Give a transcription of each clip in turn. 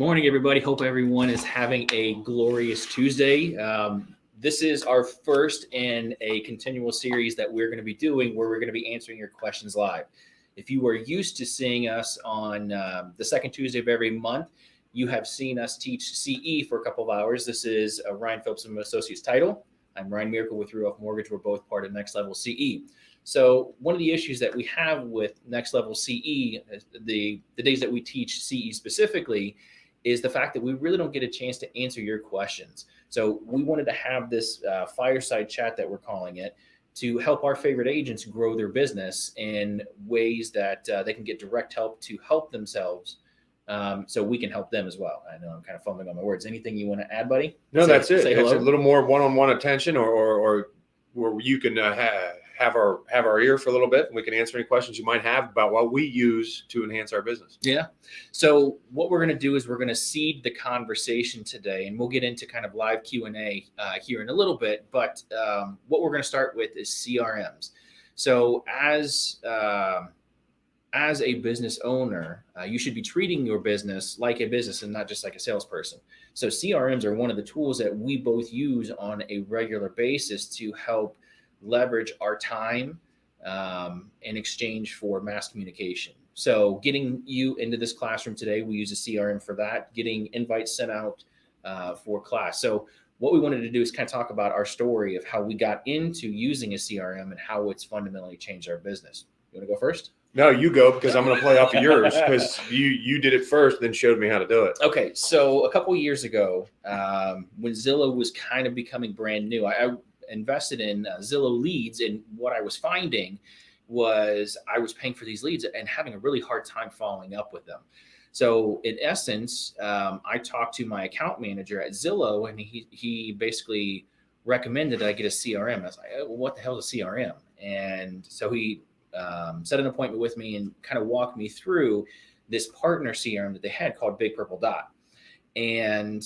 Morning, everybody. Hope everyone is having a glorious Tuesday. This is our first in a continual series that we're going to be doing where we're going to be answering your questions live. If you are used to seeing us on the second Tuesday of every month, you have seen us teach CE for a couple of hours. This is Ryan Phillips and Associates title. I'm Ryan Miracle with Rudolph Mortgage. We're both part of Next Level CE. So one of the issues that we have with Next Level CE, the days that we teach CE specifically, is the fact that we really don't get a chance to answer your questions. So we wanted to have this fireside chat that we're calling it to help our favorite agents grow their business in ways that they can get direct help to help themselves. So we can help them as well. I know I'm kind of fumbling on my words. Anything you want to add, buddy? That's it. Say it's hello. a little more one-on-one attention or where you can have our ear for a little bit, and we can answer any questions you might have about what we use to enhance our business. Yeah. So what we're going to do is we're going to seed the conversation today, and we'll get into kind of live Q&A here in a little bit. But what we're going to start with is CRMs. So as a business owner, you should be treating your business like a business and not just like a salesperson. So CRMs are one of the tools that we both use on a regular basis to help leverage our time in exchange for mass communication. So getting you into this classroom today, we use a CRM for that, getting invites sent out for class. So what we wanted to do is kind of talk about our story of how we got into using a CRM and how it's fundamentally changed our business. You want to go first? No, you go, because I'm going to play off of yours, because you did it first, then showed me how to do it. Okay, so a couple of years ago, when Zillow was kind of becoming brand new, I invested in Zillow leads, and what I was finding was I was paying for these leads and having a really hard time following up with them. So in essence, I talked to my account manager at Zillow, and he basically recommended I get a CRM. I was like, well, what the hell is a CRM? And so he set an appointment with me and kind of walked me through this partner CRM that they had called Big Purple Dot. And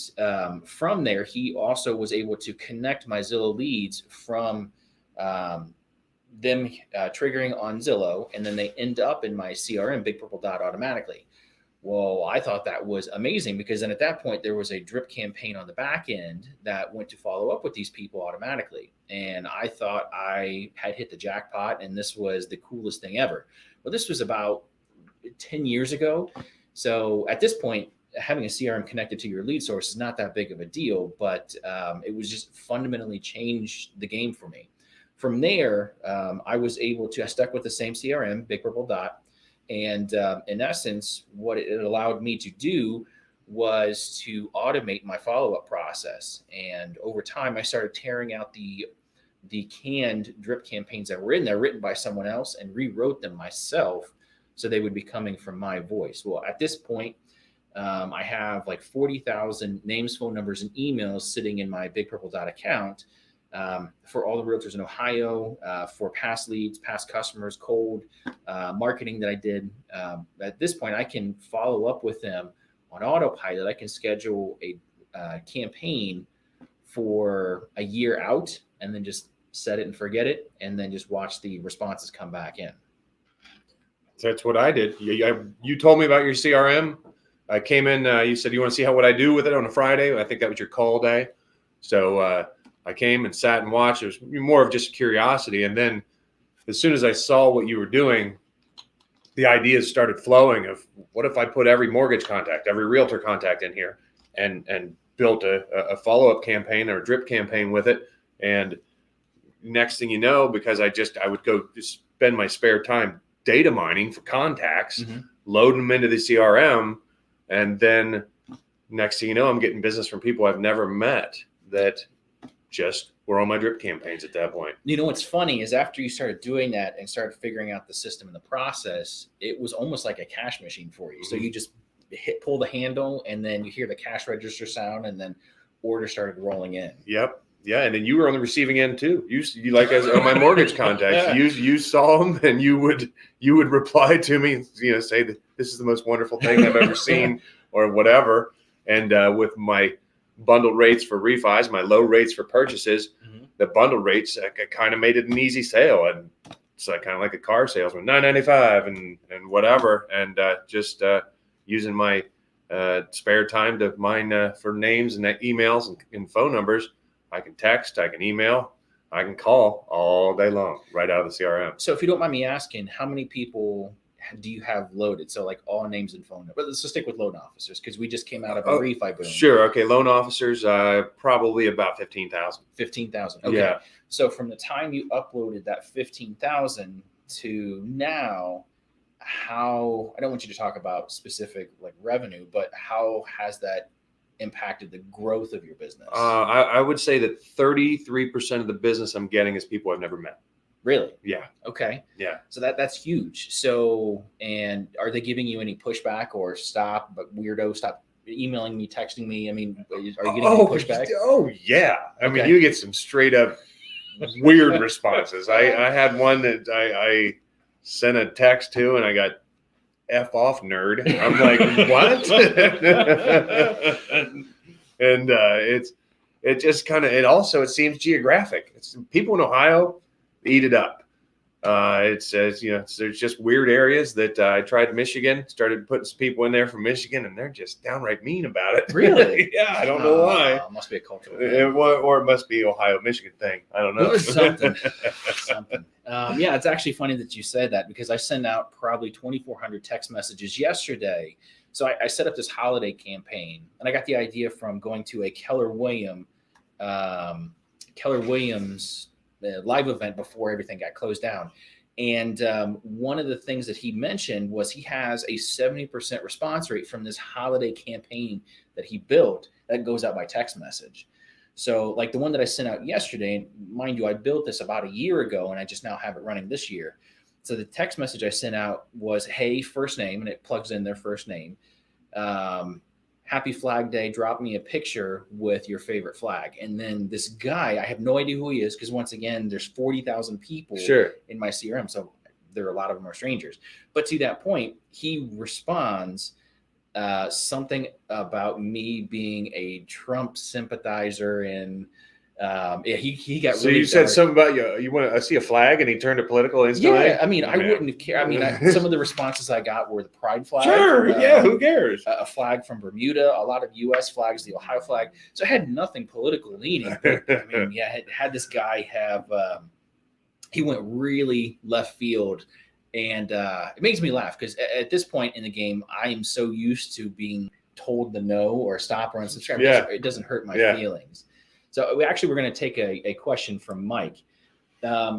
from there, he also was able to connect my Zillow leads from them triggering on Zillow, and then they end up in my CRM, Big Purple Dot, automatically. Well, I thought that was amazing, because then at that point, there was a drip campaign on the back end that went to follow up with these people automatically. And I thought I had hit the jackpot, and this was the coolest thing ever. Well, this was about 10 years ago. So at this point, having a CRM connected to your lead source is not that big of a deal, but it was just fundamentally changed the game for me. From there, I stuck with the same CRM, Big Purple Dot. And in essence, what it allowed me to do was to automate my follow-up process. And over time, I started tearing out the canned drip campaigns that were in there, written by someone else, and rewrote them myself so they would be coming from my voice. Well, at this point, I have like 40,000 names, phone numbers, and emails sitting in my Big Purple Dot account for all the realtors in Ohio, for past leads, past customers, cold marketing that I did. At this point, I can follow up with them on autopilot. I can schedule a campaign for a year out and then just set it and forget it, and then just watch the responses come back in. That's what I did. You told me about your CRM. I came in, you said you want to see what I do with it on a Friday. I think that was your call day. So I came and sat and watched. It was more of just curiosity. And then as soon as I saw what you were doing, the ideas started flowing of, what if I put every mortgage contact, every realtor contact in here, and built a follow-up campaign or a drip campaign with it. And next thing you know, because I would go just spend my spare time data mining for contacts, loading them into the CRM. And then next thing you know, I'm getting business from people I've never met that just were on my drip campaigns at that point. You know, what's funny is after you started doing that and started figuring out the system and the process, it was almost like a cash machine for you. So you just pull the handle, and then you hear the cash register sound, and then orders started rolling in. Yep. Yeah. And then you were on the receiving end too. You like, as on my mortgage contacts, you saw them, and you would reply to me, say that this is the most wonderful thing I've ever seen, or whatever. And with my bundled rates for refis, my low rates for purchases, the bundled rates, I kind of made it an easy sale. And it's like kind of like a car salesman, $9.95 and whatever. And just using my spare time to mine for names and emails and phone numbers, I can text, I can email, I can call all day long right out of the CRM. So if you don't mind me asking, how many people do you have loaded? So like all names and phone numbers. But let's just stick with loan officers because we just came out of a refi boom. Sure. Okay. Loan officers, probably about 15,000. 15,000. Okay. Yeah. So from the time you uploaded that 15,000 to now, how, I don't want you to talk about specific like revenue, but how has that impacted the growth of your business? I would say that 33% of the business I'm getting is people I've never met. Really? Yeah. Okay. Yeah. So that's huge. So, and are they giving you any pushback or stop, but weirdo, stop emailing me, texting me? I mean, are you getting any pushback? Oh yeah. I mean, Okay. you get some straight up weird responses. I had one that I sent a text to and I got F off, nerd. I'm like, what? And it just kind of, it seems geographic. It's people in Ohio eat it up. It says, there's just weird areas that I tried Michigan, started putting some people in there from Michigan, and they're just downright mean about it. Really? Yeah, I don't know why. Must be a cultural thing. Or it must be Ohio-Michigan thing. I don't know. Something. Yeah, it's actually funny that you said that because I sent out probably 2,400 text messages yesterday. So I set up this holiday campaign, and I got the idea from going to a Keller Williams live event before everything got closed down. And one of the things that he mentioned was he has a 70% response rate from this holiday campaign that he built that goes out by text message. So like the one that I sent out yesterday, mind you, I built this about a year ago and I just now have it running this year. So the text message I sent out was, hey, first name, and it plugs in their first name. Happy Flag Day, drop me a picture with your favorite flag. And then this guy, I have no idea who he is because once again, there's 40,000 people in my CRM. So there are a lot of them are strangers. But to that point, he responds something about me being a Trump sympathizer and he got so really you said dark. something about you want to see a flag and he turned to political instantly. Yeah, I mean, I wouldn't care. I mean, some of the responses I got were the pride flag. Sure, yeah, who cares? A flag from Bermuda, a lot of U.S. flags, the Ohio flag. So it had nothing political leaning. But, I mean, yeah, had this guy have he went really left field, and it makes me laugh because at this point in the game, I am so used to being told the no or stop or unsubscribe. Yeah. It doesn't hurt my feelings. So we're going to take a question from Mike.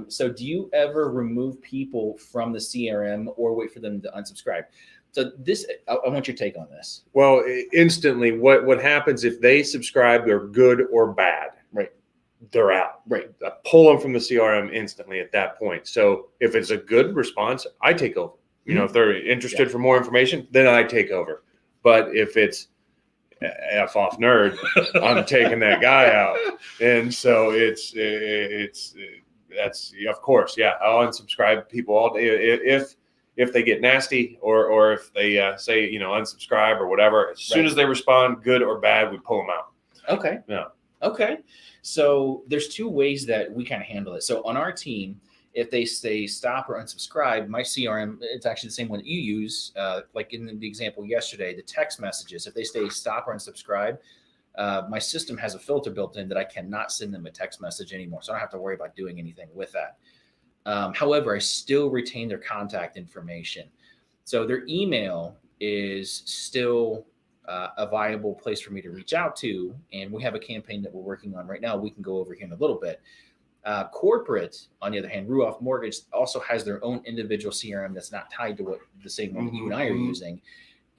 So do you ever remove people from the CRM or wait for them to unsubscribe? So this, I want your take on this. Well, instantly, what happens if they subscribe, they're good or bad? Right. They're out. Right. I pull them from the CRM instantly at that point. So if it's a good response, I take over. If they're interested for more information, then I take over. But if it's F off nerd, I'm taking that guy out. And so that's of course, yeah, I'll unsubscribe people all day if they get nasty or if they say unsubscribe or whatever. As soon as they respond, good or bad, we pull them out. Okay. Yeah. Okay. So there's two ways that we kind of handle it. So on our team, if they say stop or unsubscribe, my CRM, it's actually the same one that you use. Like in the example yesterday, the text messages, if they say stop or unsubscribe, my system has a filter built in that I cannot send them a text message anymore. So I don't have to worry about doing anything with that. However, I still retain their contact information. So their email is still a viable place for me to reach out to. And we have a campaign that we're working on right now. We can go over here in a little bit. Corporate, on the other hand, Ruoff Mortgage also has their own individual CRM that's not tied to what the same one that you and I are using.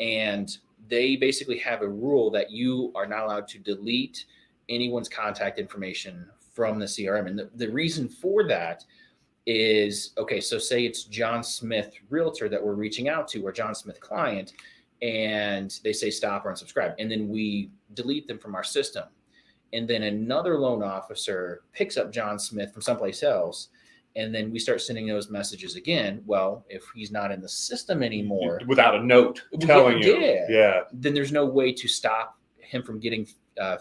And they basically have a rule that you are not allowed to delete anyone's contact information from the CRM. And the reason for that is, okay, so say it's John Smith Realtor that we're reaching out to or John Smith client, and they say stop or unsubscribe. And then we delete them from our system. And then another loan officer picks up John Smith from someplace else, and then we start sending those messages again. Well, if he's not in the system anymore, without a note telling you, then there's no way to stop him from getting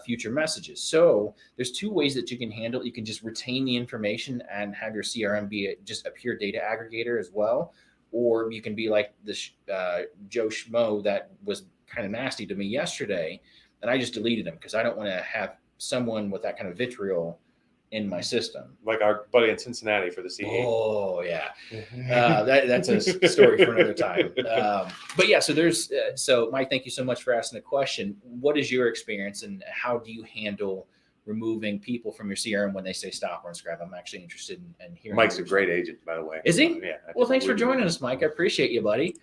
future messages. So there's two ways that you can handle it. You can just retain the information and have your CRM be just a pure data aggregator as well, or you can be like this Joe Schmo that was kind of nasty to me yesterday, and I just deleted them because I don't want to have someone with that kind of vitriol in my system. Like our buddy in Cincinnati for the CE. Oh yeah, that's a story for another time. But yeah, so there's so Mike, thank you so much for asking the question. What is your experience, and how do you handle removing people from your CRM when they say stop or unscribe? I'm actually interested in hearing. Mike's a great agent, by the way. Is he? Yeah. Well, thanks for joining us, Mike. I appreciate you, buddy.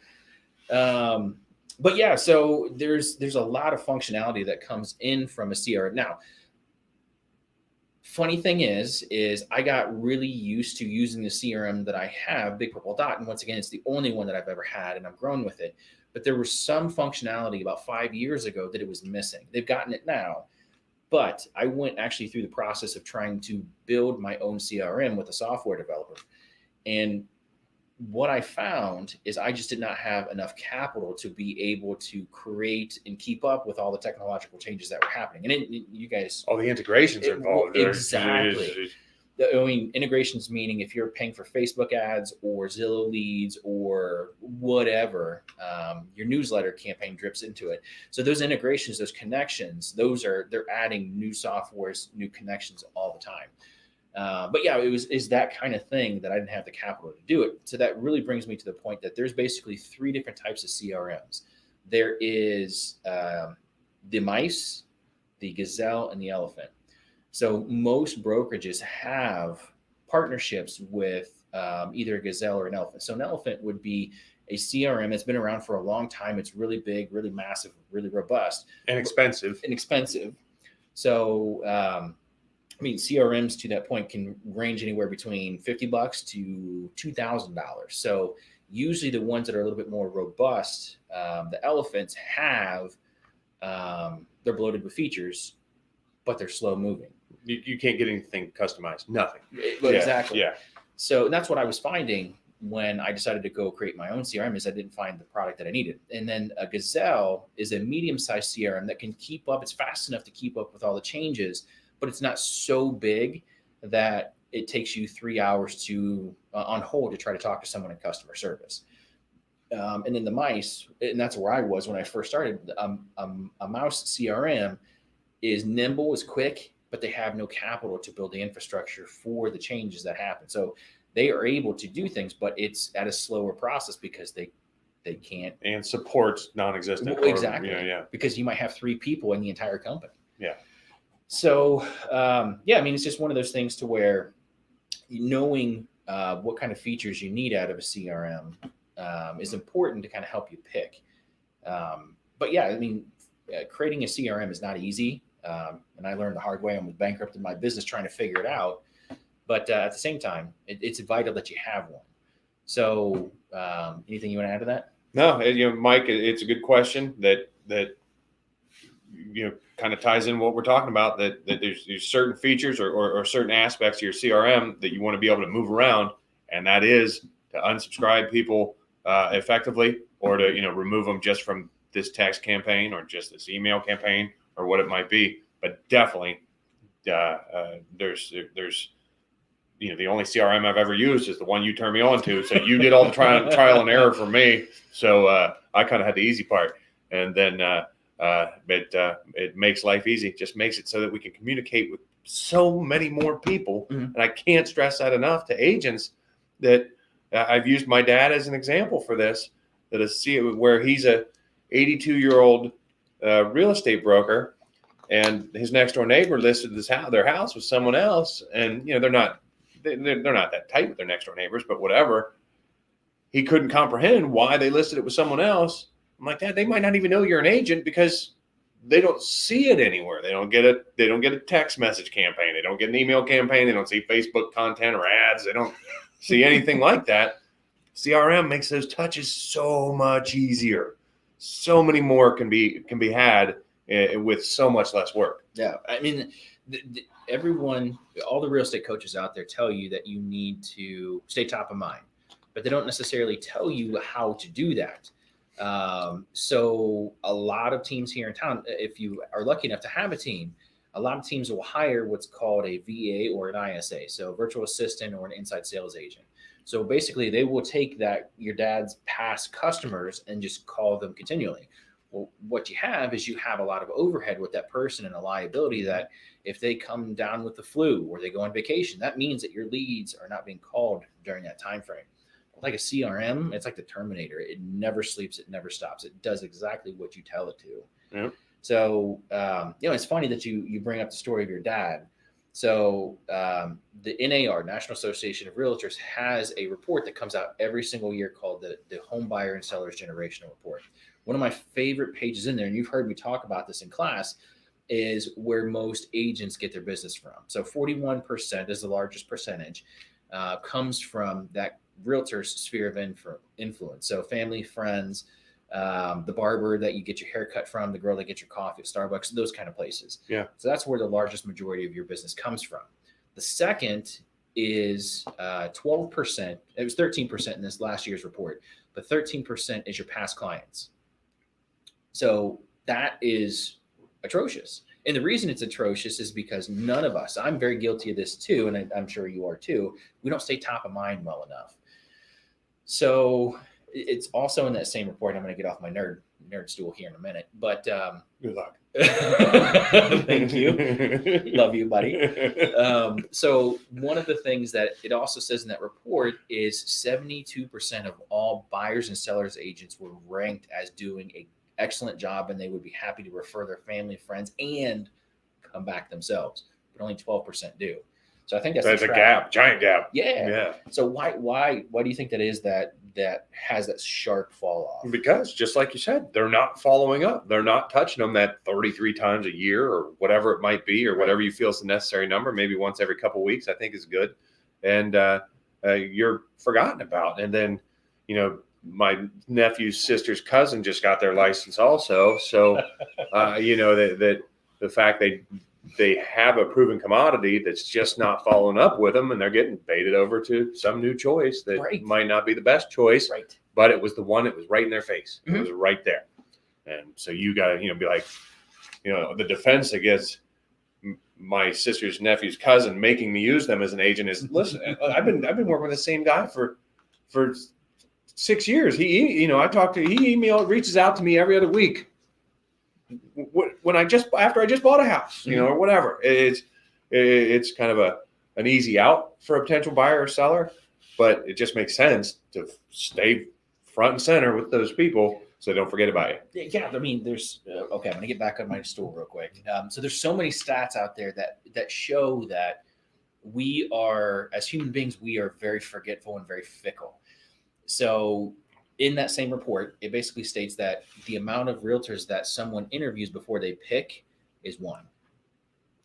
But yeah, so there's a lot of functionality that comes in from a CRM. Now, funny thing is I got really used to using the CRM that I have, Big Purple Dot, and once again, it's the only one that I've ever had, and I've grown with it. But there was some functionality about 5 years ago that it was missing. They've gotten it now, but I went actually through the process of trying to build my own CRM with a software developer, and what I found is I just did not have enough capital to be able to create and keep up with all the technological changes that were happening. And you guys, all the integrations are involved. Exactly. I mean, integrations meaning if you're paying for Facebook ads or Zillow leads or whatever, your newsletter campaign drips into it. So those integrations, those connections, they're adding new softwares, new connections all the time. But yeah, is that kind of thing that I didn't have the capital to do it. So that really brings me to the point that there's basically 3 different types of CRMs. There is the mice, the gazelle, and the elephant. So most brokerages have partnerships with either a gazelle or an elephant. So an elephant would be a CRM that's been around for a long time. It's really big, really massive, really robust. And expensive. So, I mean, CRMs to that point can range anywhere between $50 to $2,000. So usually the ones that are a little bit more robust, the elephants have, they're bloated with features, but they're slow moving. You can't get anything customized. Nothing. Exactly. Yeah. So that's what I was finding when I decided to go create my own CRM, is I didn't find the product that I needed. And then a Gazelle is a medium-sized CRM that can keep up. It's fast enough to keep up with all the changes, but it's not so big that it takes you 3 hours to on hold to try to talk to someone in customer service. And then the mice, and that's where I was when I first started. A mouse CRM is nimble, is quick, but they have no capital to build the infrastructure for the changes that happen. So they are able to do things, but it's at a slower process because they can't. And support's non-existent. Well, exactly. Yeah. Because you might have 3 people in the entire company. Yeah. So, I mean, it's just one of those things to where knowing what kind of features you need out of a CRM is important to kind of help you pick. But yeah, I mean, creating a CRM is not easy. And I learned the hard way. I was bankrupt in my business trying to figure it out. But at the same time, it's vital that you have one. So anything you want to add to that? No, Mike, it's a good question that kind of ties in what we're talking about, that there's certain features or certain aspects of your CRM that you want to be able to move around. And that is to unsubscribe people effectively, or to, remove them just from this text campaign or just this email campaign or what it might be. But definitely there's the only CRM I've ever used is the one you turned me on to. So you did all the trial and error for me. So I kind of had the easy part. And then it makes life easy. It just makes it so that we can communicate with so many more people. Mm-hmm. And I can't stress that enough to agents that I've used my dad as an example for this, where he's a 82-year-old real estate broker, and his next door neighbor listed their house with someone else. And, they're not that tight with their next door neighbors, but whatever. He couldn't comprehend why they listed it with someone else. I'm like, Dad, they might not even know you're an agent because they don't see it anywhere. They don't get it. They don't get a text message campaign. They don't get an email campaign. They don't see Facebook content or ads. They don't see anything like that. CRM makes those touches so much easier. So many more can be had with so much less work. Yeah, I mean, everyone, all the real estate coaches out there tell you that you need to stay top of mind, but they don't necessarily tell you how to do that. So a lot of teams here in town, if you are lucky enough to have a team, a lot of teams will hire what's called a VA or an ISA, so a virtual assistant or an inside sales agent. So basically they will take your dad's past customers and just call them continually. Well, what you have is you have a lot of overhead with that person and a liability that if they come down with the flu or they go on vacation, that means that your leads are not being called during that time frame. Like a CRM, it's like the Terminator. It never sleeps. It never stops. It does exactly what you tell it to. Yeah. So, it's funny that you bring up the story of your dad. So the NAR, National Association of Realtors, has a report that comes out every single year called the Home Buyer and Sellers Generational Report. One of my favorite pages in there, and you've heard me talk about this in class, is where most agents get their business from. So 41% is the largest percentage, comes from that realtor's sphere of influence. So family, friends, the barber that you get your hair cut from, the girl that gets your coffee at Starbucks, those kind of places. Yeah. So that's where the largest majority of your business comes from. The second is 12%. It was 13% in this last year's report, but 13% is your past clients. So that is atrocious. And the reason it's atrocious is because none of us, I'm very guilty of this too, and I'm sure you are too, we don't stay top of mind well enough. So it's also in that same report. I'm going to get off my nerd stool here in a minute, but good luck. Thank you. Love you, buddy. So one of the things that it also says in that report is 72% of all buyers and sellers agents were ranked as doing an excellent job, and they would be happy to refer their family, friends, and come back themselves. But only 12% do. So I think that's a gap, giant gap. Yeah. So why do you think that is that has that sharp fall off? Because just like you said, they're not following up. They're not touching them that 33 times a year or whatever it might be, or whatever you feel is the necessary number. Maybe once every couple of weeks, I think is good. And you're forgotten about. And then, my nephew's sister's cousin just got their license also. So, that the fact they have a proven commodity that's just not following up with them, and they're getting baited over to some new choice that might not be the best choice, but it was the one that was right in their face. Mm-hmm. It was right there. And so you got to, be like, the defense against my sister's nephew's cousin making me use them as an agent is, listen, I've been working with the same guy for 6 years. He reaches out to me every other week. When after I just bought a house, or whatever, it's kind of an easy out for a potential buyer or seller, but it just makes sense to stay front and center with those people so they don't forget about you. Yeah, I mean, there's okay. I'm gonna get back on my stool real quick. So there's so many stats out there that show that we are, as human beings, we are very forgetful and very fickle. So in that same report, it basically states that the amount of realtors that someone interviews before they pick is 1.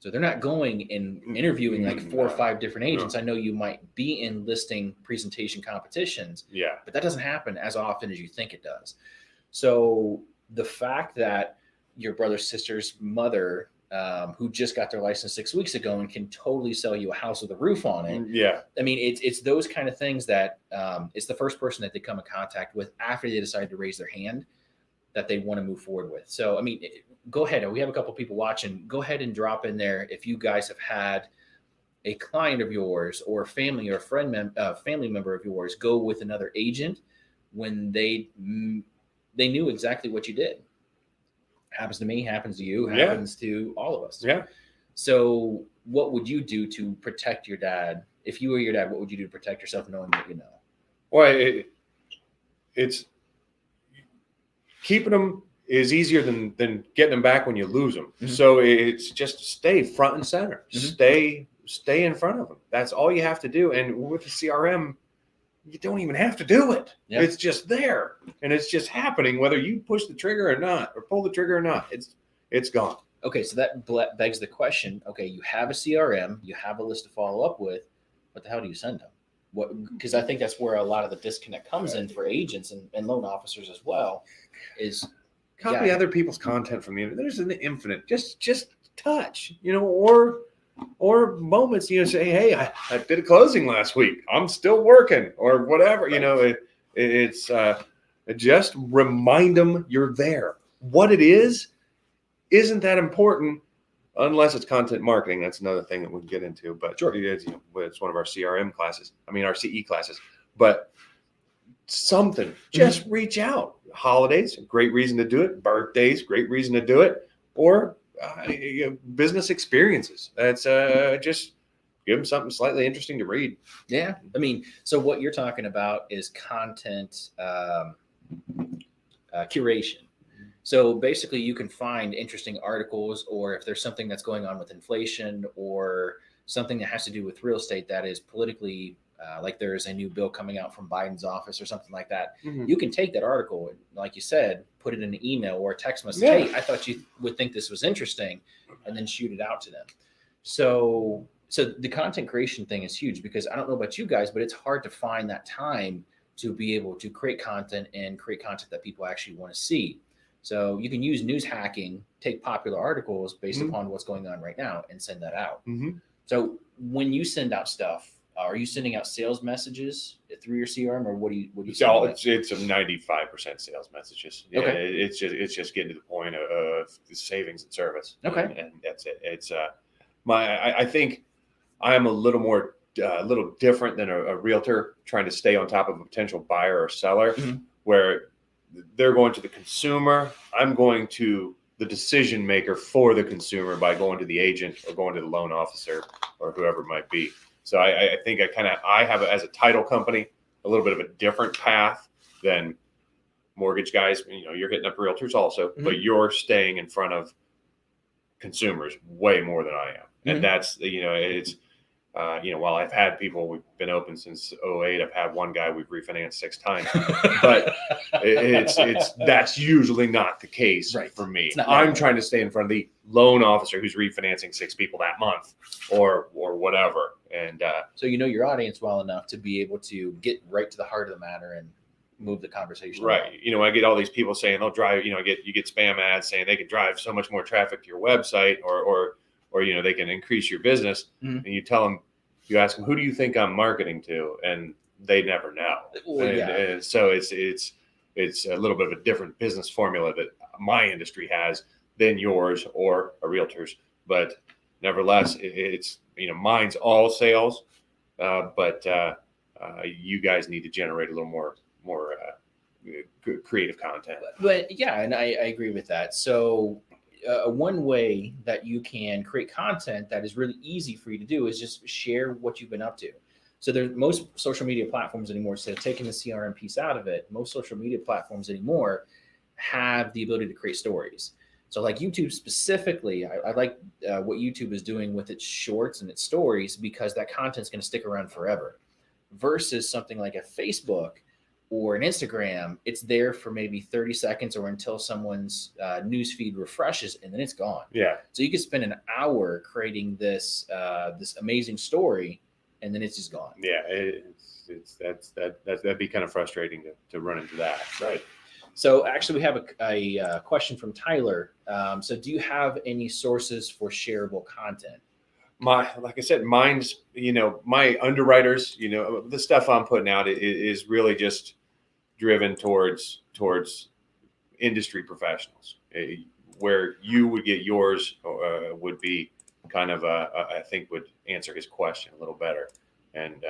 So they're not going and interviewing like 4 or 5 different agents. I know you might be in listing presentation competitions, but that doesn't happen as often as you think it does. So the fact that your brother's sister's mother, who just got their license 6 weeks ago and can totally sell you a house with a roof on it. Yeah. I mean, it's those kind of things that it's the first person that they come in contact with after they decide to raise their hand that they want to move forward with. So, I mean, go ahead. We have a couple of people watching. Go ahead and drop in there if you guys have had a client of yours or family or a family member of yours go with another agent when they knew exactly what you did. Happens to me, happens to you, happens to all of us. Yeah. So what would you do to protect your dad? If you were your dad, what would you do to protect yourself knowing what you know? Well, it's keeping them is easier than getting them back when you lose them. Mm-hmm. So it's just stay front and center. Mm-hmm. Stay in front of them. That's all you have to do. And with the CRM, you don't even have to do it. Yep. It's just there, and it's just happening whether you push the trigger or not, or pull the trigger or not. It's gone. Okay, so that begs the question. Okay, you have a CRM, you have a list to follow up with. What the hell do you send them? Because I think that's where a lot of the disconnect comes in for agents and loan officers as well. Is copy other people's content from the internet. There's an infinite. Just touch, or moments, say, hey, I did a closing last week. I'm still working, or whatever. Right. It's just remind them you're there. What it isn't that important unless it's content marketing. That's another thing that we can get into. But sure, it's one of our CRM classes. I mean, our CE classes. But something, just reach out. holidays, great reason to do it. Birthdays, great reason to do it. Or business experiences. That's just give them something slightly interesting to read. Yeah. I mean, so what you're talking about is content curation. So basically, you can find interesting articles, or if there's something that's going on with inflation or something that has to do with real estate that is politically, like there is a new bill coming out from Biden's office or something like that, you can take that article and, like you said, put it in an email or a text message. Yeah. Hey, I thought you would think this was interesting, and then shoot it out to them. So the content creation thing is huge because I don't know about you guys, but it's hard to find that time to be able to create content and create content that people actually want to see. So you can use news hacking, take popular articles based upon what's going on right now, and send that out. So when you send out stuff, are you sending out sales messages through your CRM, or what do you? It's a 95% sales messages. Yeah, Okay. It's just getting to the point of savings and service. Okay. And that's it. It's I think I am a little different than a realtor trying to stay on top of a potential buyer or seller, where they're going to the consumer. I'm going to the decision maker for the consumer by going to the agent or going to the loan officer or whoever it might be. So I think I have, as a title company, a little bit of a different path than mortgage guys. You're hitting up realtors also, but you're staying in front of consumers way more than I am. And that's, it's, while I've had people, we've been open since 2008. I've had one guy we've refinanced 6 times, but that's usually not the case for me. I'm trying to stay in front of the loan officer who's refinancing 6 people that month or whatever. And so your audience well enough to be able to get right to the heart of the matter and move the conversation. Right. I get all these people saying they'll drive, you get spam ads saying they could drive so much more traffic to your website or they can increase your business. And you ask them, who do you think I'm marketing to? And they never know. And so it's a little bit of a different business formula that my industry has than yours or a realtor's. But nevertheless, it's, mine's all sales. But you guys need to generate a little more creative content. But yeah, and I agree with that. So one way that you can create content that is really easy for you to do is just share what you've been up to. So there's most social media platforms anymore, instead of taking the CRM piece out of it, most social media platforms anymore have the ability to create stories. So like YouTube specifically, I like what YouTube is doing with its shorts and its stories, because that content is going to stick around forever, versus something like a Facebook or an Instagram. It's there for maybe 30 seconds or until someone's news feed refreshes, and then it's gone. Yeah. So you could spend an hour creating this amazing story, and then it's just gone. Yeah, that'd be kind of frustrating to run into that. Right. So actually, we have a question from Tyler. So do you have any sources for shareable content? Like I said, mine's, my underwriters, the stuff I'm putting out is really just driven towards industry professionals. Where you would get yours would be kind of I think would answer his question a little better, and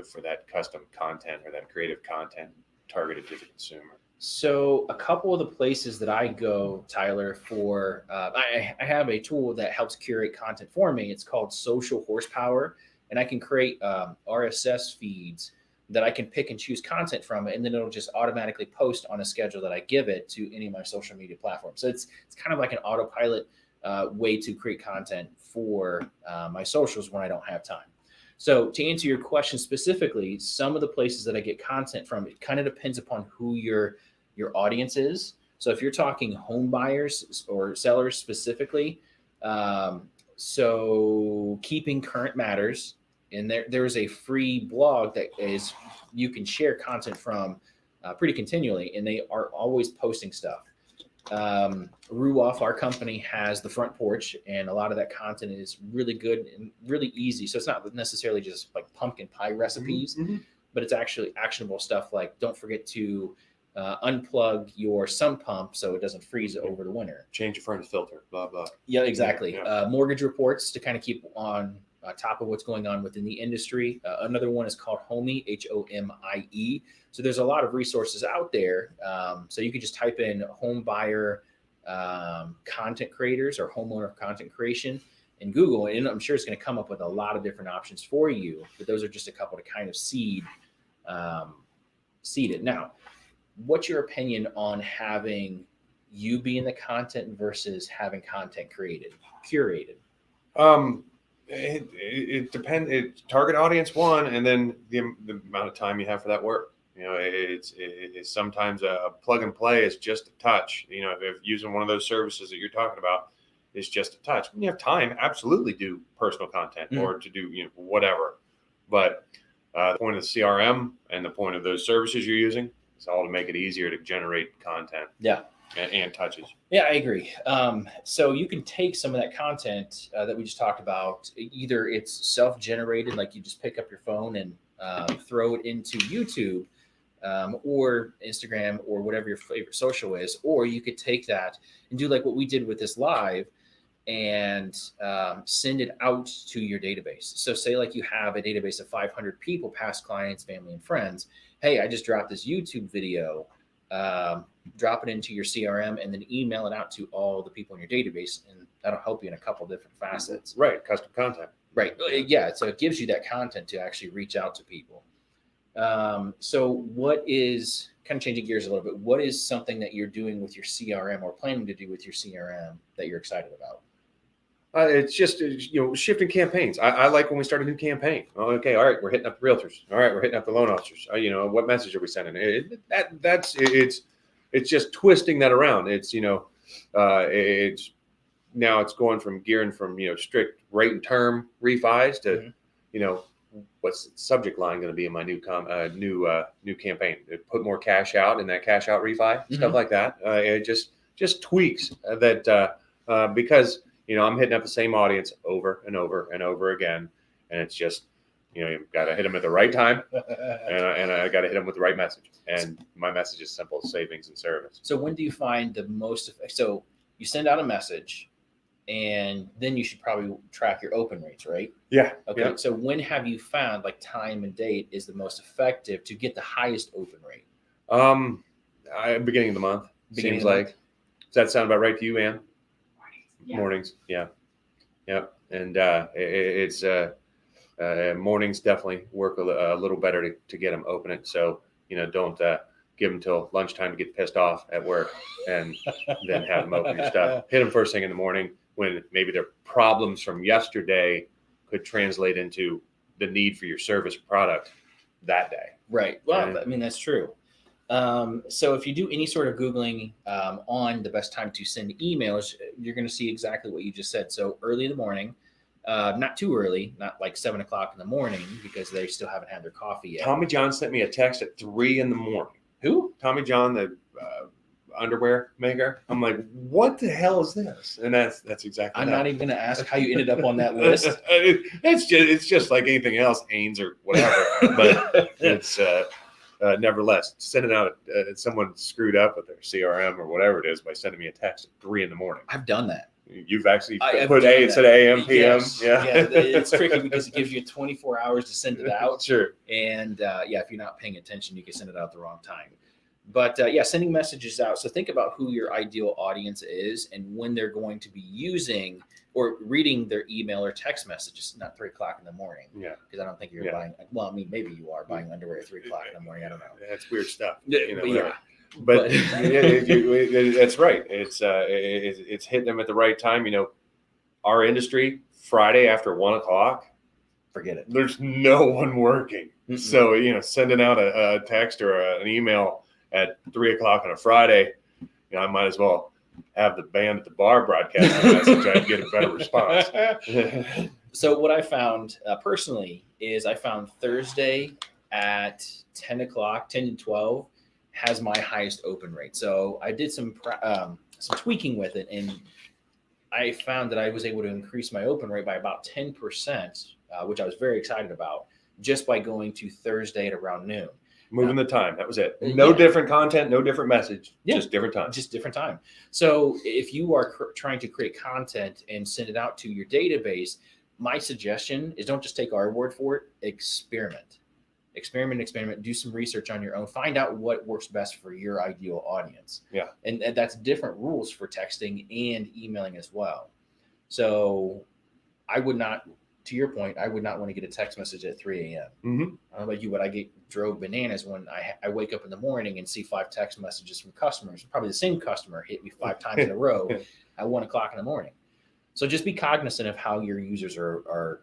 for that custom content or that creative content targeted to the consumer. So a couple of the places that I go, Tyler, for I have a tool that helps curate content for me. It's called Social Horsepower, and I can create RSS feeds that I can pick and choose content from, and then it'll just automatically post on a schedule that I give it to any of my social media platforms. So it's kind of like an autopilot way to create content for my socials when I don't have time. So to answer your question specifically, some of the places that I get content from, it kind of depends upon who your audience is. So if you're talking home buyers or sellers specifically, so Keeping Current Matters, and there is a free blog that is you can share content from pretty continually, and they are always posting stuff. Ruoff, our company, has the Front Porch, and a lot of that content is really good and really easy. So it's not necessarily just like pumpkin pie recipes, but it's actually actionable stuff like don't forget to unplug your sump pump so it doesn't freeze over the winter. Change your furnace filter, blah, blah. Yeah, exactly. Yeah. Mortgage reports to kind of keep on top of what's going on within the industry. Another one is called Homie, HOMIE. So there's a lot of resources out there. So you can just type in home buyer content creators or homeowner content creation in Google, and I'm sure it's going to come up with a lot of different options for you. But those are just a couple to kind of seed it. Now, what's your opinion on having you be in the content versus having content curated? It depends. It's target audience one, and then the amount of time you have for that work. It's sometimes a plug and play is just a touch. If using one of those services that you're talking about is just a touch. When you have time, absolutely do personal content or to do whatever. But the point of the CRM and the point of those services you're using is all to make it easier to generate content. Yeah. And touches. Yeah, I agree. So you can take some of that content that we just talked about. Either it's self-generated, like you just pick up your phone and throw it into YouTube or Instagram or whatever your favorite social is, or you could take that and do like what we did with this live and send it out to your database. So say like you have a database of 500 people, past clients, family, and friends. Hey, I just dropped this YouTube video. Drop it into your CRM and then email it out to all the people in your database, and that'll help you in a couple different facets. Right, custom content. Right, yeah. So it gives you that content to actually reach out to people. So what is, kind of changing gears a little bit, what is something that you're doing with your CRM or planning to do with your CRM that you're excited about? It's just shifting campaigns. I like when we start a new campaign. Oh, okay, all right, we're hitting up the realtors. All right, we're hitting up the loan officers. What message are we sending? It's just twisting that around. It's now it's going from gearing from strict rate and term refis to what's the subject line going to be in my new campaign? Put more cash out in that cash out refi, stuff like that. It just tweaks that because I'm hitting up the same audience over and over and over again, and it's just you've got to hit them at the right time, and I got to hit them with the right message. And my message is simple: savings and service. So when do you find the most? So you send out a message, and then you should probably track your open rates, right? Yeah. Okay. Yeah. So when have you found like time and date is the most effective to get the highest open rate? Beginning of the month. Seems like. Does that sound about right to you, Ann? Yeah. Mornings. Yeah. And it's mornings definitely work a little better to get them open it. So don't give them till lunchtime to get pissed off at work and then have them open your stuff. Hit them first thing in the morning when maybe their problems from yesterday could translate into the need for your service or product that day. Right. Well, I mean, that's true. So if you do any sort of Googling on the best time to send emails, you're going to see exactly what you just said. So early in the morning, not too early, not like 7 o'clock in the morning because they still haven't had their coffee yet. Tommy John sent me a text at 3 a.m. Who? Tommy John, the underwear maker. I'm like, what the hell is this? And that's exactly. I'm not even going to ask how you ended up on that list. It's just like anything else, Ains or whatever. But it's nevertheless sending out someone screwed up with their CRM or whatever it is by sending me a text at 3 a.m. I've done that. You've actually put A instead of AM, PM. Yes. Yeah, it's tricky because it gives you 24 hours to send it out. Sure. And if you're not paying attention, you can send it out the wrong time. But sending messages out. So think about who your ideal audience is and when they're going to be using or reading their email or text messages, not 3 o'clock in the morning. Yeah. Because I don't think you're buying, well, I mean, maybe you are buying underwear at 3 o'clock in the morning. I don't know. That's weird stuff. But that's right. It's hitting them at the right time. Our industry, Friday after 1 o'clock, forget it. There's no one working. Mm-mm. So, sending out a text or an email at 3 o'clock on a Friday, I might as well have the band at the bar broadcast the message. I'd get a better response. So what I found personally is I found Thursday at 10 o'clock, 10 to 12 has my highest open rate. So I did some tweaking with it, and I found that I was able to increase my open rate by about 10%, which I was very excited about, just by going to Thursday at around noon. Moving the time. That was it. No different content, no different message, just different time. Just different time. So if you are trying to create content and send it out to your database, my suggestion is don't just take our word for it. Experiment, do some research on your own, find out what works best for your ideal audience. Yeah. And that's different rules for texting and emailing as well. So I would not, to your point, I would not want to get a text message at 3 a.m. Mm-hmm. I don't know about you, but I drove bananas when I wake up in the morning and see 5 text messages from customers. Probably the same customer hit me 5 times in a row at 1 o'clock in the morning. So just be cognizant of how your users are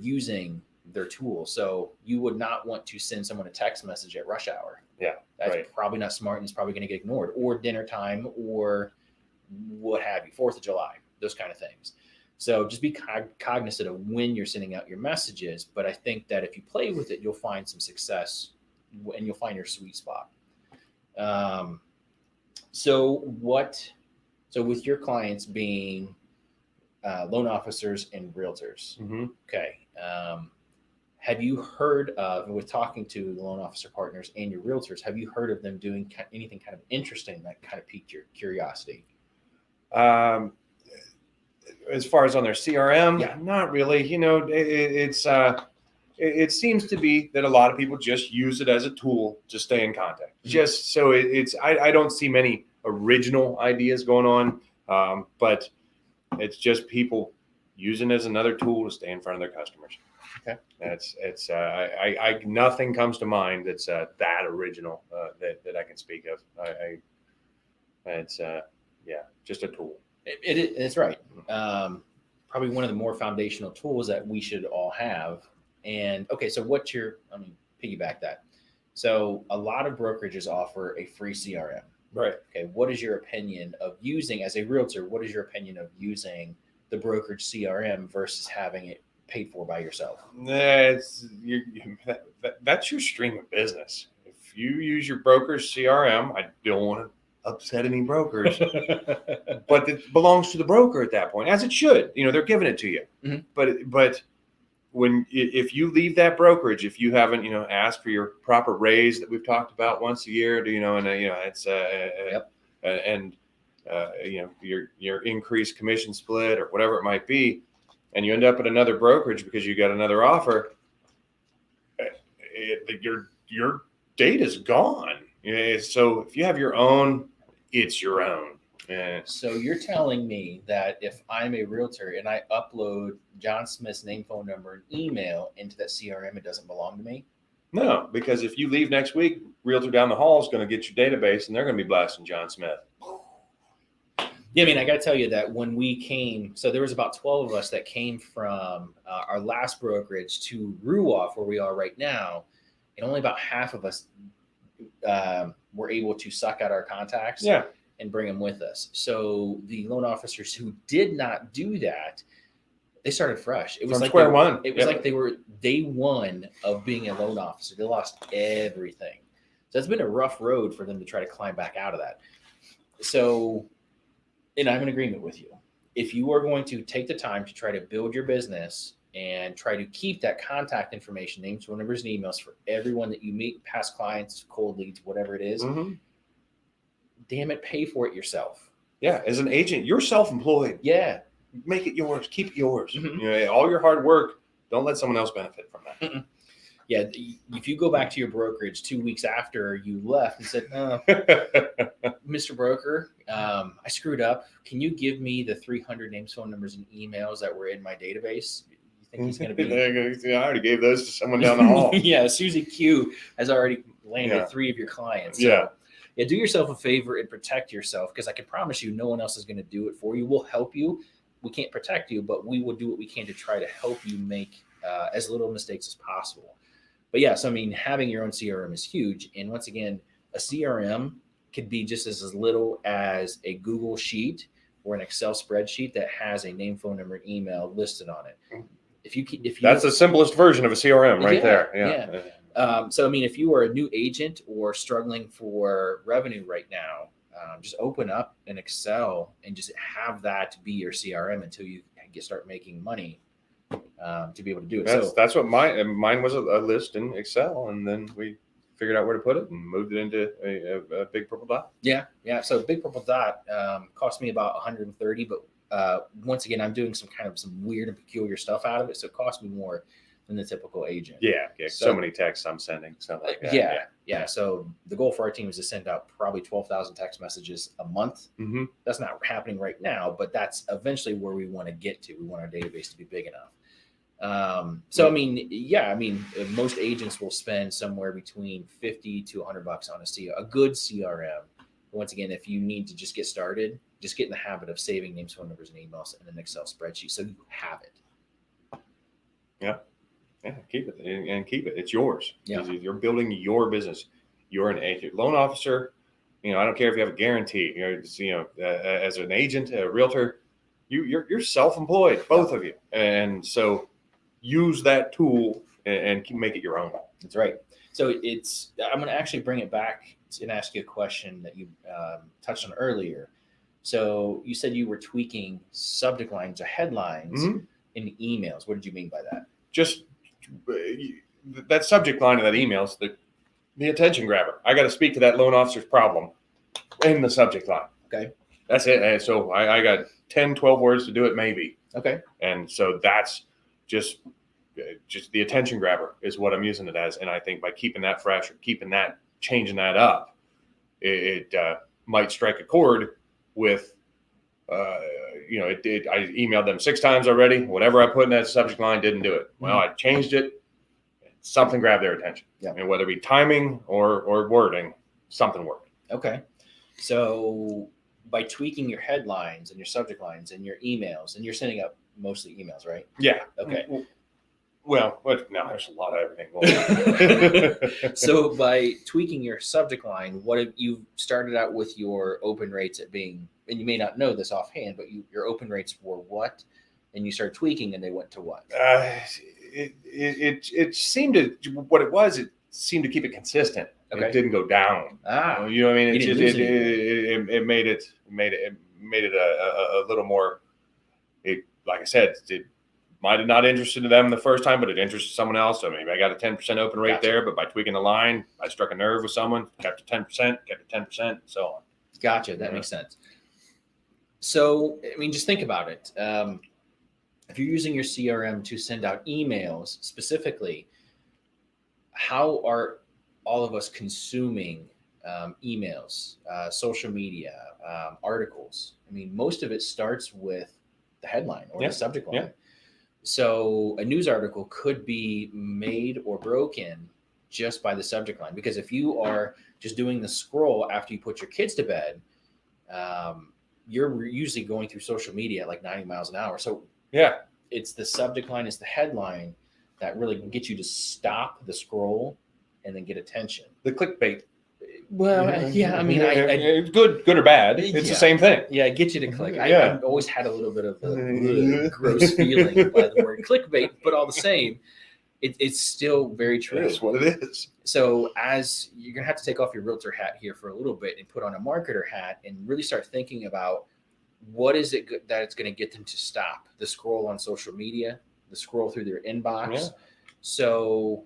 using their tool. So you would not want to send someone a text message at rush hour. Yeah, That's right. probably not smart, and it's probably going to get ignored, or dinner time, or what have you, 4th of July, those kind of things. So just be cognizant of when you're sending out your messages. But I think that if you play with it, you'll find some success and you'll find your sweet spot. So with your clients being loan officers and realtors, Mm-hmm. okay. Have you heard of, with talking to the loan officer partners and your realtors, have you heard of them doing anything kind of interesting that kind of piqued your curiosity? As far as on their CRM, Yeah. not really. It seems to be that a lot of people just use it as a tool to stay in contact. Mhm. Just so I don't see many original ideas going on, but it's just people using it as another tool to stay in front of their customers. Okay. Nothing comes to mind that's that original that I can speak of. It's just a tool. It's right. Probably one of the more foundational tools that we should all have. And okay, so piggyback that. So a lot of brokerages offer a free CRM. Right. Okay. What is your opinion of using, as a realtor, what is your opinion of using the brokerage CRM versus having it paid for by yourself? That's your stream of business. If you use your broker's CRM, I don't want to upset any brokers, but it belongs to the broker at that point, as it should. They're giving it to you. Mm-hmm. But if you leave that brokerage, if you haven't asked for your proper raise that we've talked about once a year, it's Yep. And your increased commission split or whatever it might be, and you end up at another brokerage because you got another offer, your data's gone. So if you have your own, it's your own. So you're telling me that if I'm a realtor and I upload John Smith's name, phone number, and email into that CRM, it doesn't belong to me? No, because if you leave next week, realtor down the hall is going to get your database and they're going to be blasting John Smith. Yeah, I mean, I got to tell you that when we came, so there was about 12 of us that came from our last brokerage to Ruoff, where we are right now, and only about half of us were able to suck out our contacts and bring them with us. So the loan officers who did not do that, they started fresh. It was from like square one. It was like they were day one of being a loan officer. They lost everything. So it's been a rough road for them to try to climb back out of that. So, and I'm in agreement with you. If you are going to take the time to try to build your business and try to keep that contact information, names, phone numbers, and emails for everyone that you meet, past clients, cold leads, whatever it is, damn it, pay for it yourself. Yeah, as an agent, you're self-employed. Yeah. Make it yours. Keep it yours. Mm-hmm. All your hard work, don't let someone else benefit from that. Mm-mm. Yeah, if you go back to your brokerage 2 weeks after you left and said, Mr. Broker, I screwed up. Can you give me the 300 names, phone numbers, and emails that were in my database? You think he's going to be... I already gave those to someone down the hall. Yeah, Susie Q has already landed 3 of your clients. So, yeah, do yourself a favor and protect yourself, because I can promise you no one else is going to do it for you. We'll help you. We can't protect you, but we will do what we can to try to help you make as little mistakes as possible. But yes, I mean, having your own CRM is huge. And once again, a CRM could be just as little as a Google sheet or an Excel spreadsheet that has a name, phone number, and email listed on it. If you that's the simplest version of a CRM right there. Yeah. So, I mean, if you are a new agent or struggling for revenue right now, just open up an Excel and just have that be your CRM until you start making money. To be able to do it. That's what mine was, a list in Excel, and then we figured out where to put it and moved it into a big purple dot. Yeah. So big purple dot cost me about $130, but once again, I'm doing some weird and peculiar stuff out of it, so it costs me more than the typical agent. Yeah. So many texts I'm sending, stuff like that. Yeah. So the goal for our team is to send out probably 12,000 text messages a month. Mm-hmm. That's not happening right now, but that's eventually where we want to get to. We want our database to be big enough. Most agents will spend somewhere between $50 to $100 on a good CRM. Once again, if you need to just get started, just get in the habit of saving names, phone numbers, and emails in an Excel spreadsheet so you have it. Yeah, keep it and keep it. It's yours. Yeah. You're building your business. You're an agent, loan officer. I don't care if you have a guarantee. As an agent, a realtor, you're self-employed, both of you, and so use that tool and make it your own. That's right. So I'm going to actually bring it back and ask you a question that you touched on earlier. So you said you were tweaking subject lines or headlines in emails. What did you mean by that? Just that subject line of that email is the attention grabber. I got to speak to that loan officer's problem in the subject line. Okay. That's it. And so I got 10, 12 words to do it, maybe. Okay. And so that's just the attention grabber is what I'm using it as. And I think by keeping that fresh or changing that up, it might strike a chord with, I emailed them 6 times already. Whatever I put in that subject line didn't do it. Well, I changed it. Something grabbed their attention. Yeah. And whether it be timing or wording, something worked. Okay. So by tweaking your headlines and your subject lines and your emails, and you're sending out mostly emails, right? Yeah. Okay. Well, no, there's a lot of everything. So by tweaking your subject line, what have you started out with your open rates at being, and you may not know this offhand, but your open rates were what? And you started tweaking and they went to what? It seemed to, what it was, it seemed to keep it consistent. Okay. It didn't go down. You know what I mean? It made it a little more, like I said, it might have not interested them the first time, but it interested someone else. So maybe I got a 10% open rate there, but by tweaking the line, I struck a nerve with someone, kept it 10%, kept it 10%, and so on. Gotcha. That makes sense. So, just think about it. If you're using your CRM to send out emails specifically, how are all of us consuming emails, social media, articles? Most of it starts with the headline or the subject line. Yeah. So a news article could be made or broken just by the subject line, because if you are just doing the scroll after you put your kids to bed, you're usually going through social media at like 90 miles an hour. So yeah, it's the subject line, it's the headline that really gets you to stop the scroll and then get attention. The clickbait. Well, it's good or bad. It's the same thing. Yeah, it gets you to click. I've always had a little bit of a gross feeling by the word clickbait, but all the same, it's still very true. That's what it is. So as you're going to have to take off your realtor hat here for a little bit and put on a marketer hat and really start thinking about what is it that it's going to get them to stop the scroll on social media, the scroll through their inbox. Yeah. So,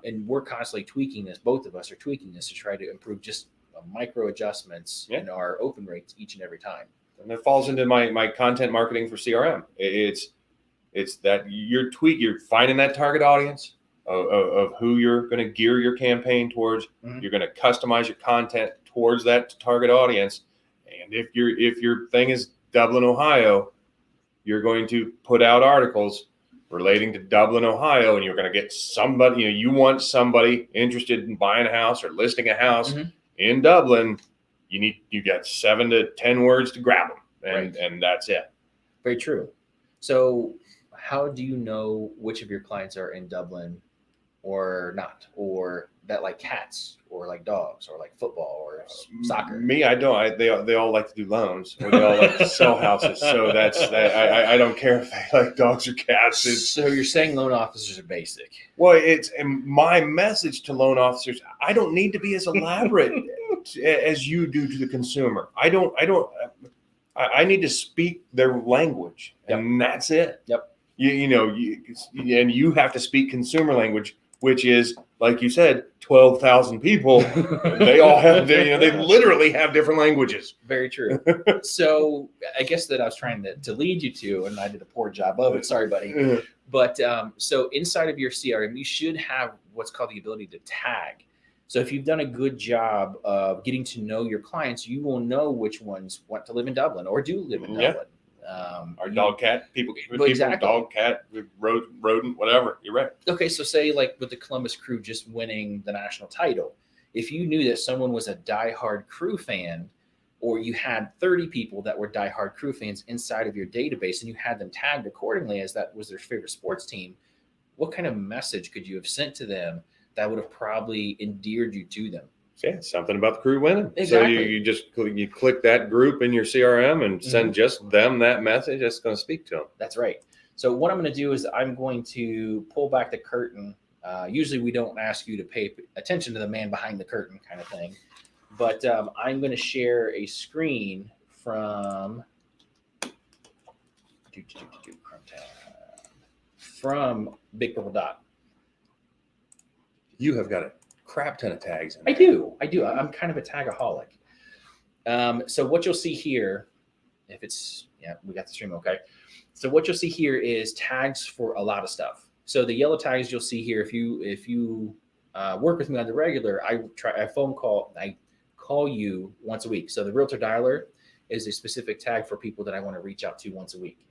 and we're constantly tweaking this. Both of us are tweaking this to try to improve just micro adjustments in our open rates each and every time. And it falls into my content marketing for CRM. It's that you're finding that target audience of who you're going to gear your campaign towards. Mm-hmm. You're going to customize your content towards that target audience. And if your thing is Dublin, Ohio, you're going to put out articles relating to Dublin, Ohio, and you're going to get somebody, you want somebody interested in buying a house or listing a house in Dublin. You got 7 to 10 words to grab them, and that's it. Very true. So how do you know which of your clients are in Dublin or not, or that like cats or like dogs or like football or soccer? Me, I don't. They all like to do loans, or they all like to sell houses. So I don't care if they like dogs or cats. So you're saying loan officers are basic? Well, it's my message to loan officers. I don't need to be as elaborate as you do to the consumer. I need to speak their language, and that's it. Yep. And you have to speak consumer language, which is like you said, 12,000 people. They all have, they literally have different languages. Very true. So I guess that I was trying to lead you to, and I did a poor job of it. Sorry, buddy. But so inside of your CRM, you should have what's called the ability to tag. So if you've done a good job of getting to know your clients, you will know which ones want to live in Dublin or do live in Dublin. Our dog, cat, people, exactly. dog, cat, rodent, whatever. You're right. Okay, so say like with the Columbus Crew just winning the national title, if you knew that someone was a diehard Crew fan, or you had 30 people that were diehard Crew fans inside of your database and you had them tagged accordingly as that was their favorite sports team, what kind of message could you have sent to them that would have probably endeared you to them? Yeah, something about the Crew winning. Exactly. So you just click that group in your CRM and send just them that message. That's going to speak to them. That's right. So what I'm going to do is I'm going to pull back the curtain. Usually we don't ask you to pay attention to the man behind the curtain kind of thing. But I'm going to share a screen from Big Purple Dot. You have got a crap ton of tags in there. I do. I'm kind of a tagaholic. So what you'll see here, if it's, we got the stream okay. So what you'll see here is tags for a lot of stuff. So the yellow tags you'll see here, if you work with me on the regular, I call you once a week. So the Realtor Dialer is a specific tag for people that I want to reach out to once a week.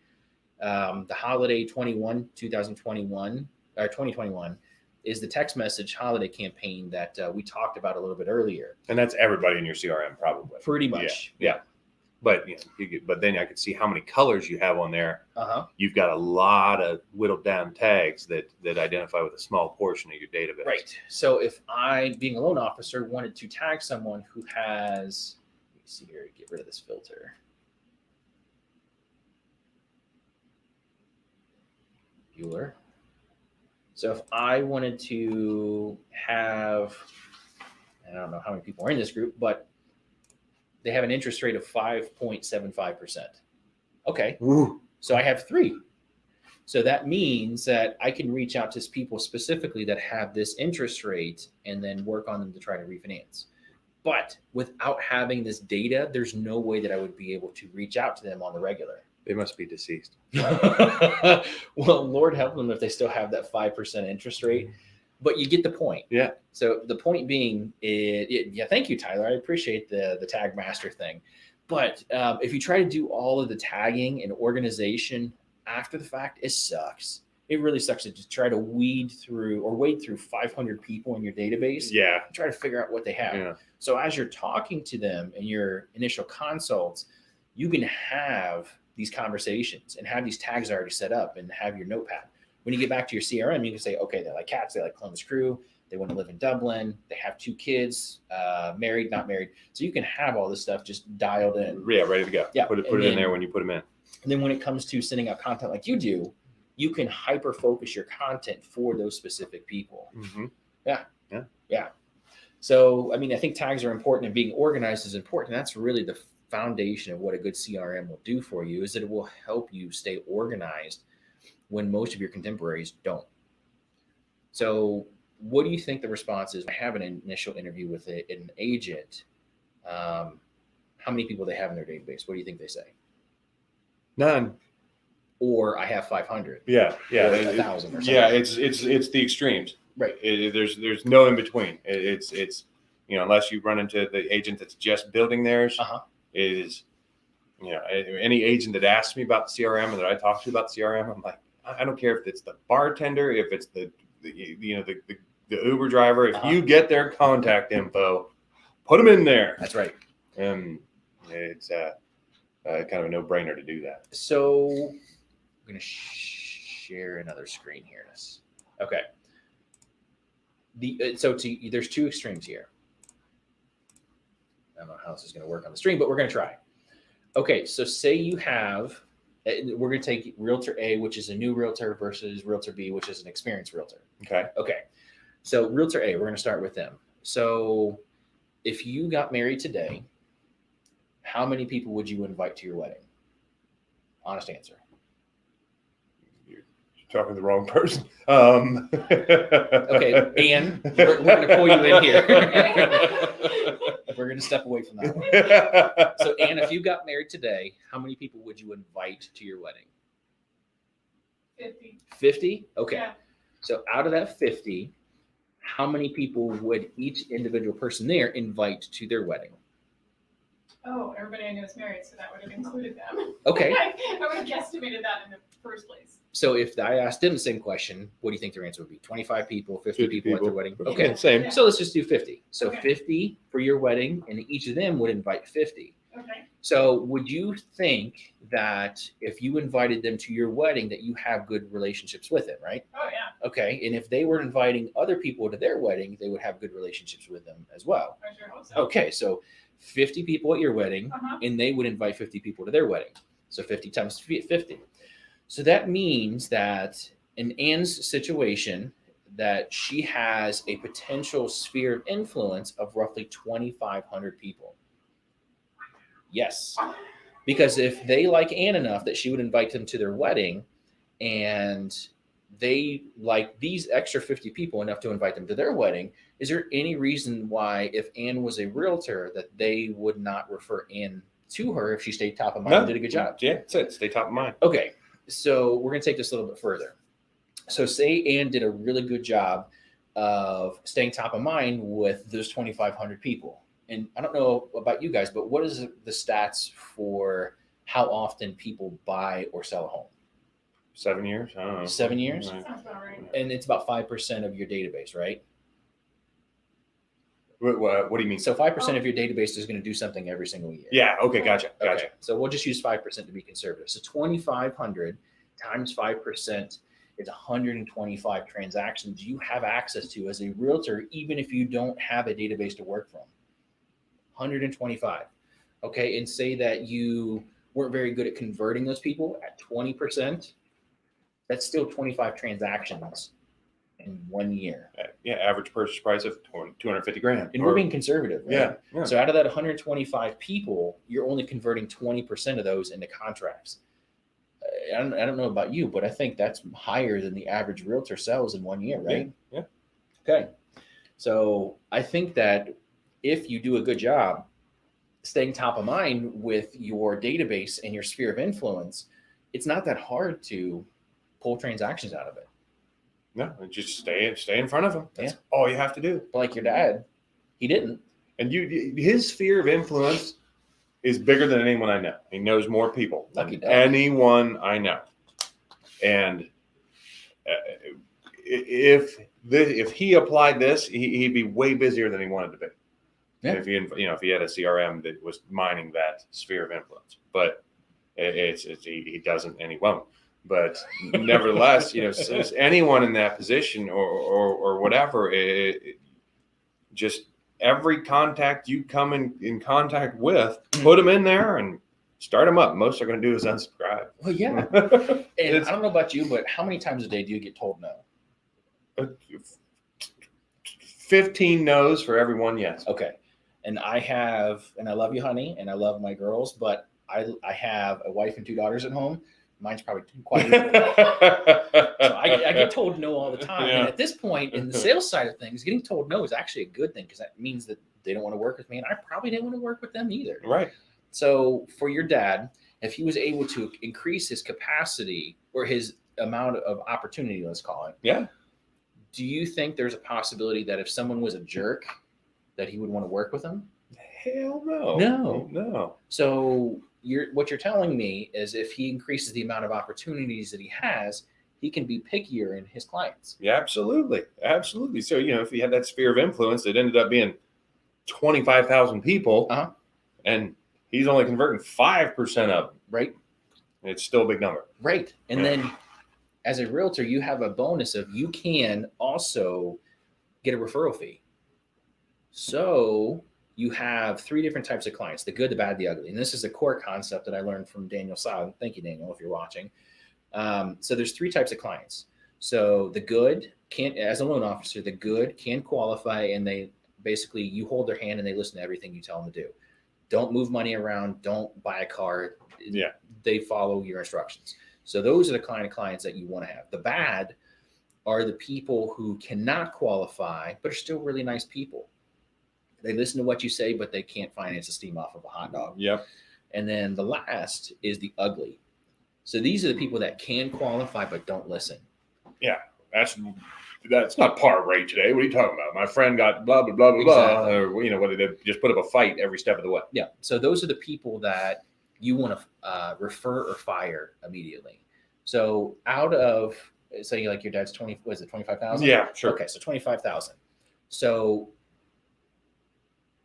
The Holiday 2021 is the text message holiday campaign that we talked about a little bit earlier. And that's everybody in your CRM, probably. Pretty much. Yeah. But but then I could see how many colors you have on there. You've got a lot of whittled down tags that identify with a small portion of your database. Right. So if I, being a loan officer, wanted to tag someone who has, let me see here, get rid of this filter. Bueller. So if I wanted to have, I don't know how many people are in this group, but they have an interest rate of 5.75%. Okay. Ooh. So I have 3. So that means that I can reach out to people specifically that have this interest rate and then work on them to try to refinance. But without having this data, there's no way that I would be able to reach out to them on the regular. They must be deceased. Well, Lord help them if they still have that 5% interest rate. But you get the point. Yeah. So the point being, thank you, Tyler. I appreciate the tag master thing. But if you try to do all of the tagging and organization after the fact, it sucks. It really sucks to just try to wade through 500 people in your database. Yeah. And try to figure out what they have. Yeah. So as you're talking to them in your initial consults, you can have these conversations and have these tags already set up and have your notepad. When you get back to your CRM, you can say, okay, they like cats, they like Columbus Crew, they want to live in Dublin, they have 2 kids, married, not married. So you can have all this stuff just dialed in. Yeah, ready to go. Yeah, put it in there when you put them in. And then when it comes to sending out content like you do, you can hyper focus your content for those specific people. Mm-hmm. Yeah. So, I mean, I think tags are important and being organized is important. That's really the foundation of what a good CRM will do for you, is that it will help you stay organized when most of your contemporaries don't. So what do you think the response is? I have an initial interview with an agent. How many people they have in their database? What do you think they say? None. Or I have 500. Yeah. Or 1,000 or something. Yeah, it's the extremes. Right. There's no in between. It's unless you run into the agent that's just building theirs. It is, any agent that asks me about the CRM or that I talk to about the CRM, I'm like, I don't care if it's the bartender, if it's the Uber driver. If you get their contact info, put them in there. That's right. It's kind of a no-brainer to do that. So I'm going to share another screen here. Okay. There's 2 extremes here. I don't know how this is going to work on the stream, but we're going to try. Okay, so say you have, we're going to take Realtor A, which is a new realtor, versus Realtor B, which is an experienced realtor. Okay. So Realtor A, we're going to start with them. So if you got married today, how many people would you invite to your wedding? Honest answer. talking to the wrong person. Okay, Ann, we're going to pull you in here. We're going to step away from that one. So, Ann, if you got married today, how many people would you invite to your wedding? 50. 50? Okay. Yeah. So, out of that 50, how many people would each individual person there invite to their wedding? Oh, everybody I know is married, so that would have included them. Okay. I would have guesstimated that in the first place. So, if I asked them the same question, what do you think their answer would be? 25 people, 50 people at their wedding? Okay. Yeah, same. Yeah. So, let's just do 50. So, Okay. 50 for your wedding, and each of them would invite 50. Okay. So, would you think that if you invited them to your wedding, that you have good relationships with them, right? Oh, yeah. Okay. And if they were inviting other people to their wedding, they would have good relationships with them as well. I sure hope so. Okay. So, 50 people at your wedding, Uh-huh. and they would invite 50 people to their wedding. So, 50 times 50. So, that means that in Ann's situation, that she has a potential sphere of influence of roughly 2,500 people. Yes. Because if they like Ann enough that she would invite them to their wedding, and they like these extra 50 people enough to invite them to their wedding, is there any reason why, if Ann was a realtor, that they would not refer Ann to her if she stayed top of mind and did a good job? Yeah, that's it. Stay top of mind. Okay. So we're going to take this a little bit further. So say Ann did a really good job of staying top of mind with those 2,500 people. And I don't know about you guys, but what is the stats for how often people buy or sell a home? 7 years? I don't know. 7 years? Right. Sounds about right. And it's about 5% of your database, right? What do you mean? So 5% of your database is going to do something every single year. Yeah. Okay. Gotcha. Okay. So we'll just use 5% to be conservative. So 2,500 times 5% is 125 transactions you have access to as a realtor, even if you don't have a database to work from. 125. Okay. And say that you weren't very good at converting those people at 20%. That's still 25 transactions in 1 year. Yeah. Average purchase price of 250 grand. And we're being conservative, right? Yeah. Yeah. So out of that 125 people, you're only converting 20% of those into contracts. I don't know about you, but I think that's higher than the average realtor sells in 1 year, right? Yeah. Okay. So I think that if you do a good job staying top of mind with your database and your sphere of influence, it's not that hard to pull transactions out of it. No, just stay in front of him. That's all you have to do. Like your dad, he didn't. And his sphere of influence is bigger than anyone I know. He knows more people Lucky than dog. anyone I know. And if he applied this, he'd be way busier than he wanted to be. Yeah. If he had a CRM that was mining that sphere of influence, but he doesn't and he won't. But nevertheless, since anyone in that position or whatever, just every contact you come in contact with, put them in there and start them up. Most are going to do is unsubscribe. Well, yeah. And I don't know about you, but how many times a day do you get told no? 15 no's for every one yes. Okay. And I love you, honey, and I love my girls, but I have a wife and 2 daughters at home. Mine's probably quite equal. So I get told no all the time. Yeah. And at this point, in the sales side of things, getting told no is actually a good thing, because that means that they don't want to work with me, and I probably didn't want to work with them either. Right. So for your dad, if he was able to increase his capacity or his amount of opportunity, let's call it, Yeah. do you think there's a possibility that if someone was a jerk, that he would want to work with them? Hell no. No. So what you're telling me is, if he increases the amount of opportunities that he has, he can be pickier in his clients. Yeah, absolutely. So, if he had that sphere of influence that ended up being 25,000 people, Uh-huh. and he's only converting 5% of them, Right? it's still a big number. Right. And Yeah. then as a realtor, you have a bonus of you can also get a referral fee. So you have 3 different types of clients: the good, the bad, the ugly. And this is a core concept that I learned from Daniel Silent. Thank you, Daniel, if you're watching. So there's 3 types of clients. So the good can, as a loan officer, the good can qualify, and they basically, you hold their hand and they listen to everything you tell them to do. Don't move money around. Don't buy a car. Yeah. They follow your instructions. So those are the kind of clients that you want to have. The bad are the people who cannot qualify, but are still really nice people. They listen to what you say, but they can't finance a steam off of a hot dog. Yep. And then the last is the ugly. So these are the people that can qualify, but don't listen. Yeah. That's not par rate today. What are you talking about? My friend got blah, blah, blah, blah, Exactly. blah. Or, whether they just put up a fight every step of the way. Yeah. So those are the people that you want to refer or fire immediately. So out of, say, like your dad's 25,000? Yeah, sure. Okay. So 25,000. So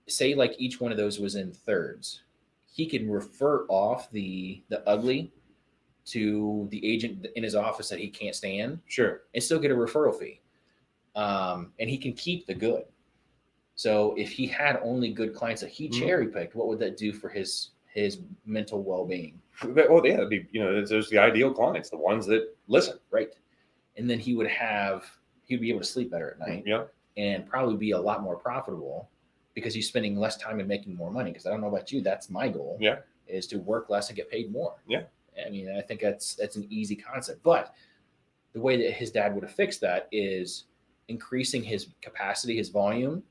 say like each one of those was in thirds. He can refer off the ugly to the agent in his office that he can't stand Sure. and still get a referral fee. And he can keep the good. So if he had only good clients that he cherry picked, what would that do for his mental well-being? Well, yeah, it'd be, there's the ideal clients, the ones that listen. Right. And then he'd be able to sleep better at night. Yeah. And probably be a lot more profitable because he's spending less time and making more money. Because I don't know about you, that's my goal. Yeah. Is to work less and get paid more. Yeah. I mean, I think that's an easy concept. But the way that his dad would have fixed that is increasing his capacity, his volume,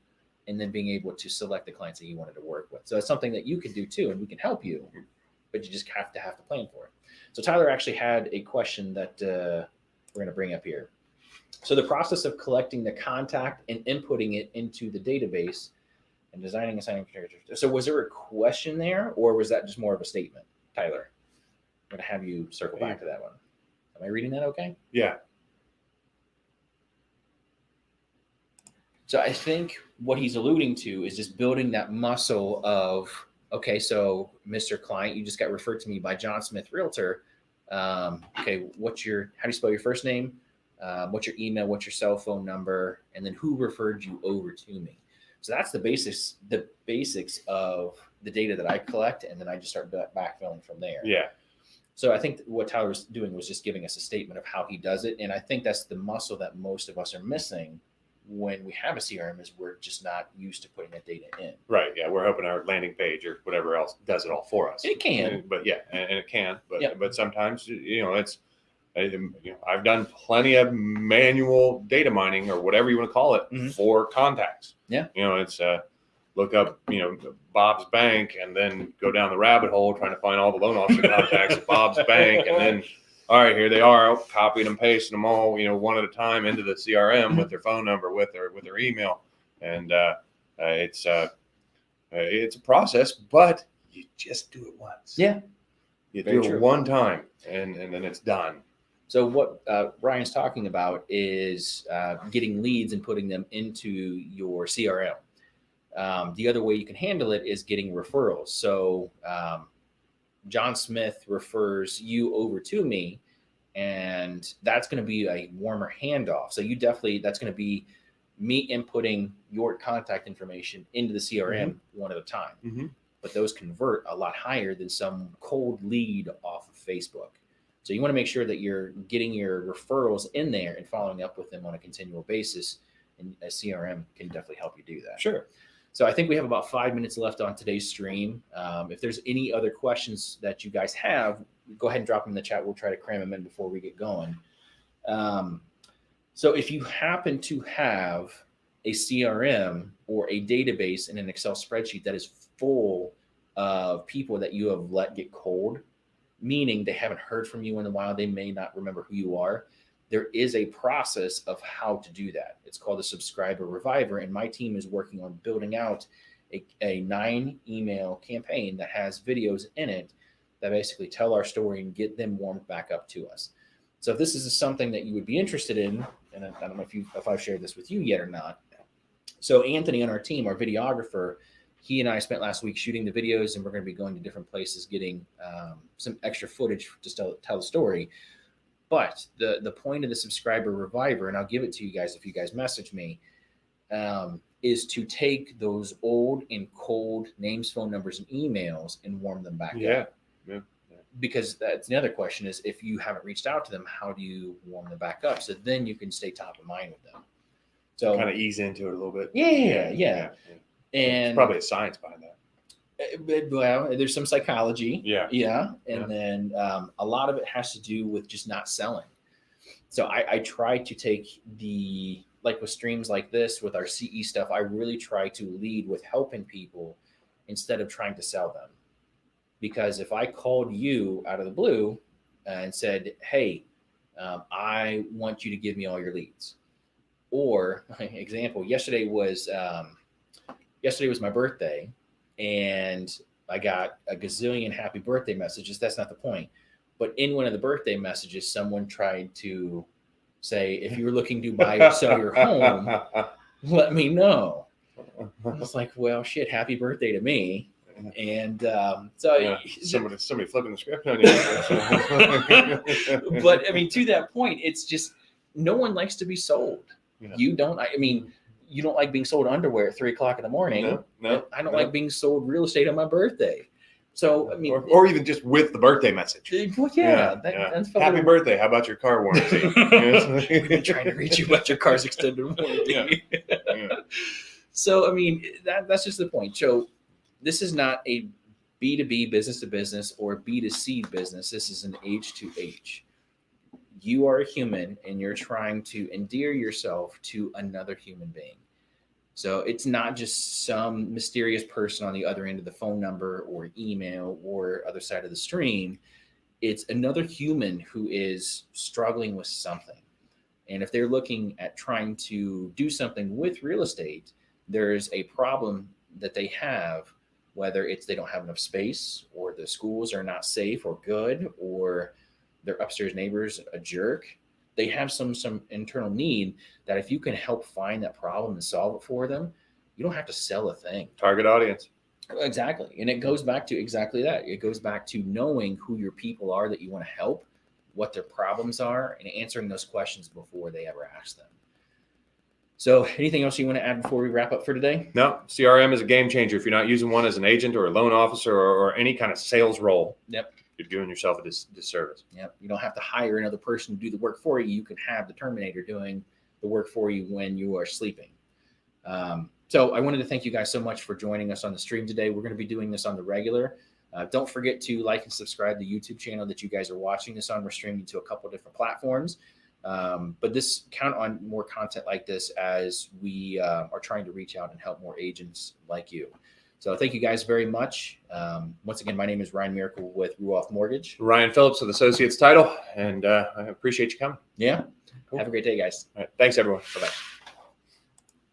and then being able to select the clients that he wanted to work with. So it's something that you could do too, and we can help you, but you just have to plan for it. So Tyler actually had a question that we're going to bring up here. So the process of collecting the contact and inputting it into the database and designing and assigning characters. So was there a question there, or was that just more of a statement, Tyler? I'm going to have you circle back to that one. Am I reading that okay? Yeah. So I think what he's alluding to is just building that muscle of, okay, so Mr. Client, you just got referred to me by John Smith Realtor. Okay, how do you spell your first name? What's your email? What's your cell phone number? And then who referred you over to me? So that's the basics of the data that I collect. And then I just start backfilling from there. Yeah. So I think what Tyler was doing was just giving us a statement of how he does it. And I think that's the muscle that most of us are missing when we have a CRM, is we're just not used to putting that data in. Right. Yeah. We're hoping our landing page or whatever else does it all for us. It can. But yeah, and it can. But Yeah. but sometimes, it's, I've done plenty of manual data mining or whatever you want to call it for contacts. Yeah. It's look up, Bob's Bank and then go down the rabbit hole trying to find all the loan officer contacts at Bob's Bank. And then, all right, here they are, copying and pasting them all, one at a time into the CRM with their phone number, with their email. And it's a process, but you just do it once. Yeah. You Very do true. it one time and then it's done. So what Ryan's talking about is getting leads and putting them into your CRM. The other way you can handle it is getting referrals. So John Smith refers you over to me, and that's going to be a warmer handoff. So that's going to be me inputting your contact information into the CRM one at a time. Mm-hmm. But those convert a lot higher than some cold lead off of Facebook. So you want to make sure that you're getting your referrals in there and following up with them on a continual basis. And a CRM can definitely help you do that. Sure. So I think we have about 5 minutes left on today's stream. If there's any other questions that you guys have, go ahead and drop them in the chat. We'll try to cram them in before we get going. So if you happen to have a CRM or a database in an Excel spreadsheet that is full of people that you have let get cold, meaning they haven't heard from you in a while, they may not remember who you are, there is a process of how to do that. It's called a subscriber reviver, and my team is working on building out a 9 email campaign that has videos in it that basically tell our story and get them warmed back up to us. So if this is something that you would be interested in, and I don't know if I've shared this with you yet or not. So Anthony on our team, our videographer, he and I spent last week shooting the videos, and we're going to be going to different places, getting some extra footage to tell the story. But the point of the subscriber reviver, and I'll give it to you guys if you guys message me, is to take those old and cold names, phone numbers, and emails and warm them back up. Yeah. Because that's the other question is, if you haven't reached out to them, how do you warm them back up? So then you can stay top of mind with them. So kind of ease into it a little bit. Yeah. And And there's probably a science behind that. Well, there's some psychology. Yeah. Yeah. And Yeah. then a lot of it has to do with just not selling. So I try to take like with streams like this, with our CE stuff, I really try to lead with helping people instead of trying to sell them. Because if I called you out of the blue and said, hey, I want you to give me all your leads. Or example, yesterday was my birthday, and I got a gazillion happy birthday messages. That's not the point. But in one of the birthday messages, someone tried to say, if you're looking to buy or sell your home, let me know. I was like, well, shit, happy birthday to me. And so, Yeah, somebody flipping the script on you. but I mean, to that point, it's just no one likes to be sold. Yeah. You don't. I mean, you don't like being sold underwear at 3:00 in the morning. No, I don't like being sold real estate on my birthday. So I mean, or even just with the birthday message. Well, that's happy birthday. How about your car warranty? We've been trying to reach you about your car's extended warranty. Yeah. So I mean, that's just the point. So this is not a B2B, business to business, or B2C business. This is an H to H. You are a human and you're trying to endear yourself to another human being. So it's not just some mysterious person on the other end of the phone number or email or other side of the stream. It's another human who is struggling with something. And if they're looking at trying to do something with real estate, there's a problem that they have, whether it's they don't have enough space, or the schools are not safe or good, or their upstairs neighbor's a jerk. They have some internal need that if you can help find that problem and solve it for them, you don't have to sell a thing. Target audience. Exactly. And it goes back to exactly that. It goes back to knowing who your people are that you want to help, what their problems are, and answering those questions before they ever ask them. So anything else you want to add before we wrap up for today? No, CRM is a game changer. If you're not using one as an agent or a loan officer or any kind of sales role, Yep, you're doing yourself a disservice. Yep. You don't have to hire another person to do the work for you. You can have the Terminator doing the work for you when you are sleeping. So I wanted to thank you guys so much for joining us on the stream today. We're going to be doing this on the regular. Don't forget to like and subscribe to the YouTube channel that you guys are watching this on. We're streaming to a couple different platforms. But this count on more content like this as we are trying to reach out and help more agents like you. So thank you guys very much. Once again, my name is Ryan Miracle with Ruoff Mortgage. Ryan Phillips with Associates Title, and I appreciate you coming. Yeah. Cool. Have a great day, guys. All right. Thanks, everyone. Bye-bye.